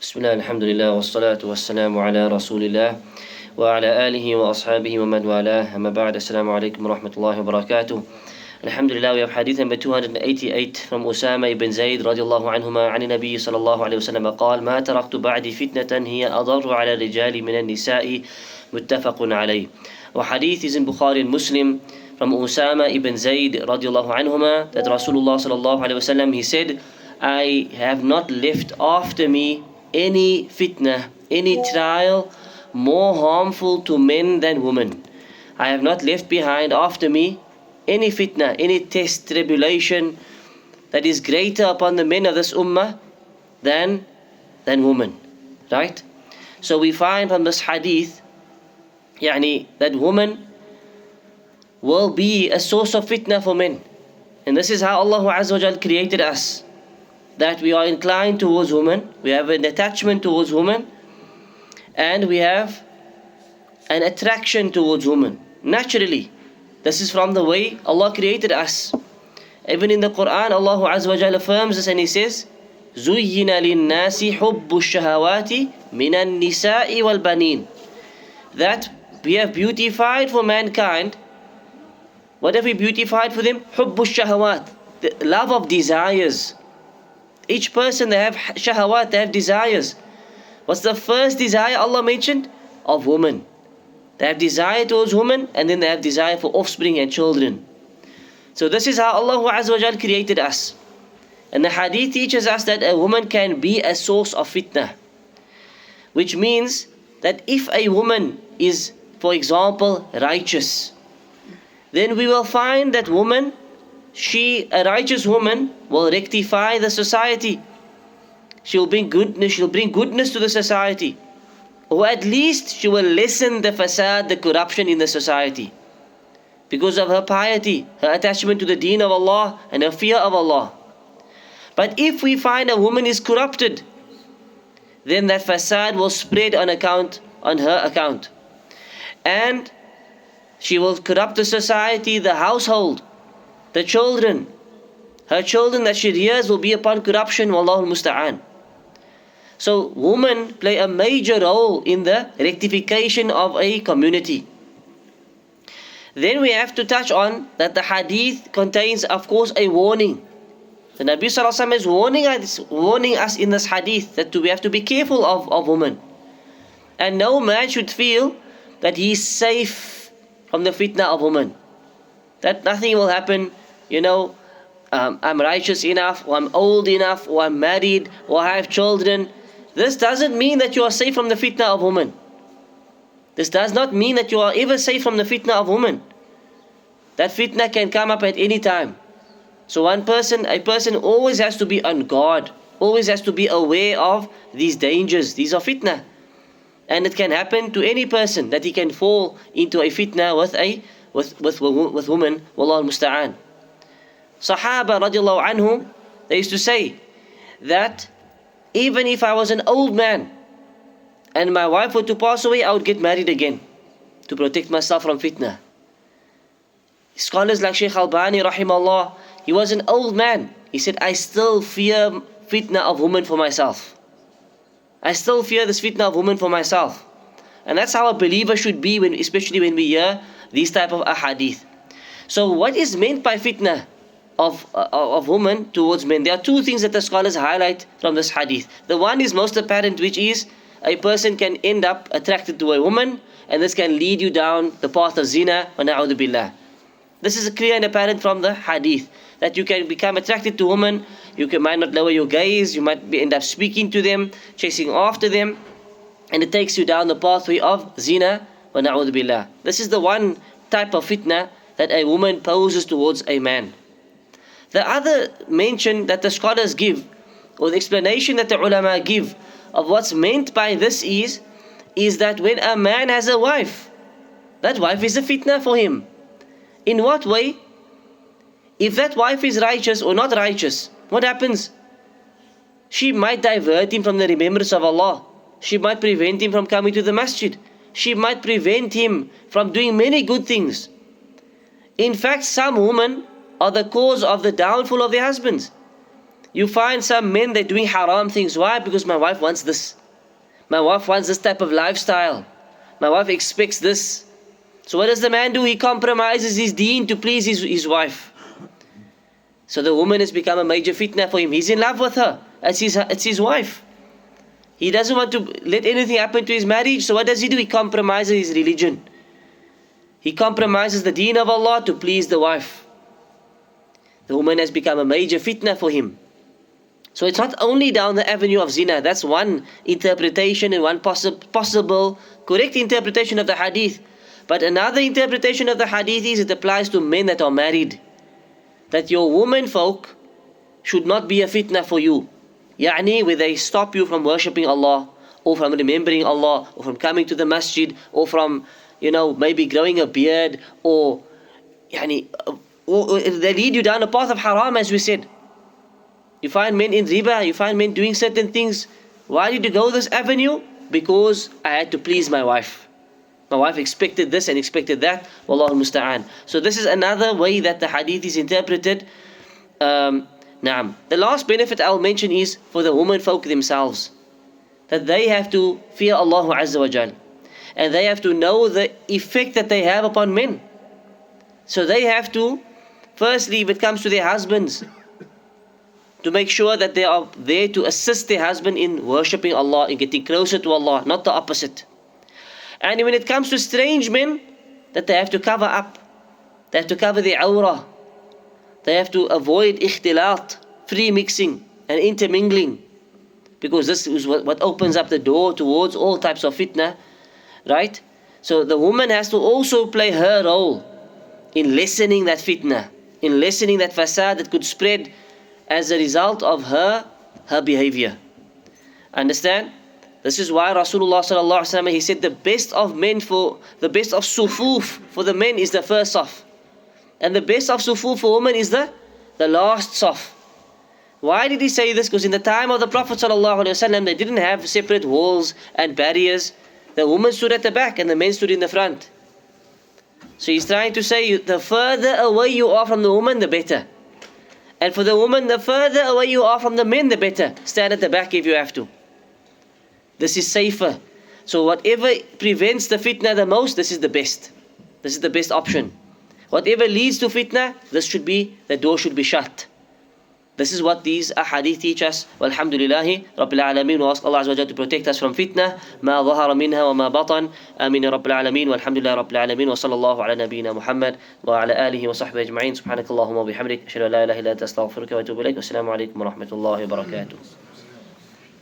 Bismillah, alhamdulillah, wassalatu wassalamu ala rasulillah wa ala alihi wa ashabihi wa man walah. Amma ba'd, assalamu alaikum wa rahmatullahi wa barakatuh. Alhamdulillah, we have hadith number 288 from Usama ibn Zayd radiallahu anhuma عن النبي صلى الله عليه وسلم قال ما تركت بعدي فتنة هي أضر على الرجال من النساء متفق عليه. Our hadith is in Bukhari and Muslim from Usama ibn Zayd radiallahu anhuma that Rasulullah sallallahu alayhi wasallam, he said, I have not left after me any fitna, any trial more harmful to men than women. I have not left behind after me any fitna, any test, tribulation that is greater upon the men of this ummah than women. Right? So we find from this hadith that woman will be a source of fitna for men. And this is how Allah Azza wa Jal created us. That we are inclined towards women, we have an attachment towards women, and we have an attraction towards women. Naturally, this is from the way Allah created us. Even in the Quran, Allah Azza wa Jalla affirms this and He says, زُيِّنَ لِلنَّاسِ حُبُّ الشَّهَوَاتِ مِنَ النِّسَاءِ وَالْبَنِينَ. That we have beautified for mankind. What have we beautified for them? حُبُّ الشَّهَوَاتِ, the love of desires. Each person, they have shahawat, they have desires. What's the first desire Allah mentioned? Of woman. They have desire towards women, and then they have desire for offspring and children. So this is how Allah Azza wa Jal created us. And the hadith teaches us that a woman can be a source of fitna. Which means that if a woman is, for example, righteous, then we will find that woman, a righteous woman, will rectify the society. She'll bring goodness to the society. Or at least she will lessen the fasad, the corruption in the society. Because of her piety, her attachment to the deen of Allah and her fear of Allah. But if we find a woman is corrupted, then that fasad will spread on her account. And she will corrupt the society, the household, the children. Her children that she rears will be upon corruption, wallahu musta'an. So women play a major role in the rectification of a community. Then we have to touch on that the hadith contains, of course, a warning. The Nabi Sallallahu Alaihi Wasallam is warning us in this hadith that we have to be careful of women. And no man should feel that he is safe from the fitna of women. That nothing will happen, I'm righteous enough, or I'm old enough, or I'm married, or I have children. This doesn't mean that you are safe from the fitna of women. This does not mean that you are ever safe from the fitna of women. That fitna can come up at any time. So a person always has to be on guard, always has to be aware of these dangers. These are fitna. And it can happen to any person that he can fall into a fitna with women, wallahu musta'an. Sahaba radiallahu anhum, they used to say that even if I was an old man and my wife were to pass away, I would get married again to protect myself from fitna. Scholars like Shaykh Albani rahimahullah, he was an old man. He said, I still fear fitna of women for myself. I still fear this fitna of women for myself. And that's how a believer should be, especially when we hear these type of ahadith. So what is meant by fitna of women towards men? There are two things that the scholars highlight from this hadith. The one is most apparent, which is a person can end up attracted to a woman, and this can lead you down the path of zina, wa na'udhu billah. This is clear and apparent from the hadith, that you can become attracted to women, might not lower your gaze, you might end up speaking to them, chasing after them, and it takes you down the pathway of zina, wa na'udhu billah. This is the one type of fitna that a woman poses towards a man. The other mention that the scholars give, or the explanation that the ulama give of what's meant by this is that when a man has a wife, that wife is a fitna for him. In what way? If that wife is righteous or not righteous, what happens? She might divert him from the remembrance of Allah. She might prevent him from coming to the masjid. She might prevent him from doing many good things. In fact, some women are the cause of the downfall of their husbands. You find some men, they're doing haram things. Why? Because my wife wants this. My wife wants this type of lifestyle. My wife expects this. So what does the man do? He compromises his deen to please his wife. So the woman has become a major fitna for him. He's in love with her. It's his wife. He doesn't want to let anything happen to his marriage. So what does he do? He compromises his religion. He compromises the deen of Allah to please the wife. The woman has become a major fitna for him. So it's not only down the avenue of zina. That's one interpretation and one possible correct interpretation of the hadith. But another interpretation of the hadith is it applies to men that are married. That your women folk should not be a fitna for you. Yani where they stop you from worshipping Allah, or from remembering Allah, or from coming to the masjid, or from, maybe growing a beard, or they lead you down a path of haram, as we said. You find men in riba, you find men doing certain things. Why did you go this avenue? Because I had to please my wife. My wife expected this and expected that. Wallahu musta'an. So this is another way that the hadith is interpreted. The last benefit I'll mention is for the women folk themselves. That they have to fear Allah Azza wa Jal. And they have to know the effect that they have upon men. So they have to, firstly, if it comes to their husbands, to make sure that they are there to assist their husband in worshipping Allah, in getting closer to Allah, not the opposite. And when it comes to strange men, that they have to cover up. They have to cover their awrah. They have to avoid ikhtilat, free mixing and intermingling. Because this is what opens up the door towards all types of fitna. Right? So the woman has to also play her role in lessening that fitna, in lessening that fasad that could spread as a result of her behavior. Understand? This is why Rasulullah sallallahu alaihi wasallam, he said the best of sufuf for the men is the first saf. And the best of sufuf for women is the last saf. Why did he say this? Because in the time of the Prophet sallallahu alaihi wasallam, they didn't have separate walls and barriers. The women stood at the back and the men stood in the front. So he's trying to say, the further away you are from the woman, the better. And for the woman, the further away you are from the men, the better. Stand at the back if you have to. This is safer. So whatever prevents the fitna the most, this is the best. This is the best option. Whatever leads to fitna, the door should be shut. This is what these ahadith teach us. Walhamdulillahi Rabbil Alameen. We ask Allah Azza wa Jalla to protect us from fitna. Ma dhahara minha wa ma batan. Ameen ya Rabbil Alameen. Walhamdulillahi Rabbil Alameen. Wa sallallahu ala nabiyyina Muhammad wa ala alihi wa sahbihi ajma'in. Subhanakallahumma wa bihamdik. Ashhadu an la ilaha illa anta astaghfiruka wa atubu ilayk. Wassalamu alaikum wa rahmatullahi wa barakatuh.